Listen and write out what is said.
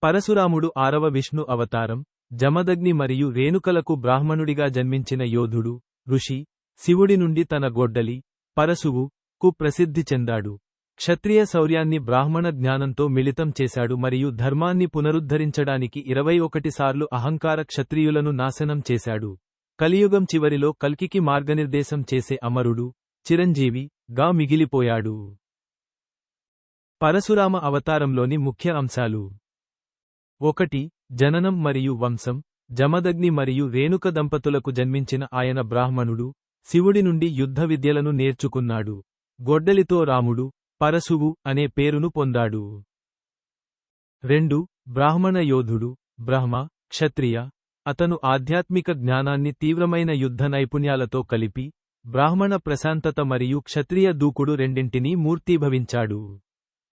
పరశురాముడు 6వ విష్ణు అవతారం, జమదగ్ని మరియు రేణుకలకు బ్రాహ్మణుడిగా జన్మించిన యోధుడు, ఋషి, శివుడి నుండి తన గొడ్డలి, పరశువు, కు ప్రసిద్ధి చెందాడు. క్షత్రియ శౌర్యాన్ని బ్రాహ్మణ జ్ఞానంతో మిళితం చేశాడు మరియు ధర్మాన్ని పునరుద్ధరించడానికి 21 సార్లు అహంకార క్షత్రియులను నాశనం చేశాడు. కలియుగం చివరిలో కల్కికి మార్గనిర్దేశం చేసే అమరుడు, చిరంజీవి, గా మిగిలిపోయాడు. పరశురామ అవతారంలోని ముఖ్య అంశాలు: 1. జననం మరియు వంశం. జమదగ్ని మరియు రేణుక దంపతులకు జన్మించిన ఆయన బ్రాహ్మణుడు, శివుడి నుండి యుద్ధ విద్యలను నేర్చుకున్నాడు. గొడ్డలితో రాముడు, పరశువు అనే పేరును పొందాడు. 2. బ్రాహ్మణ యోధుడు, బ్రహ్మ, క్షత్రియ. అతను ఆధ్యాత్మిక జ్ఞానాన్ని తీవ్రమైన యుద్ధ నైపుణ్యాలతో కలిపి, బ్రాహ్మణ ప్రశాంతత మరియు క్షత్రియ దూకుడు రెండింటినీ మూర్తీభవించాడు.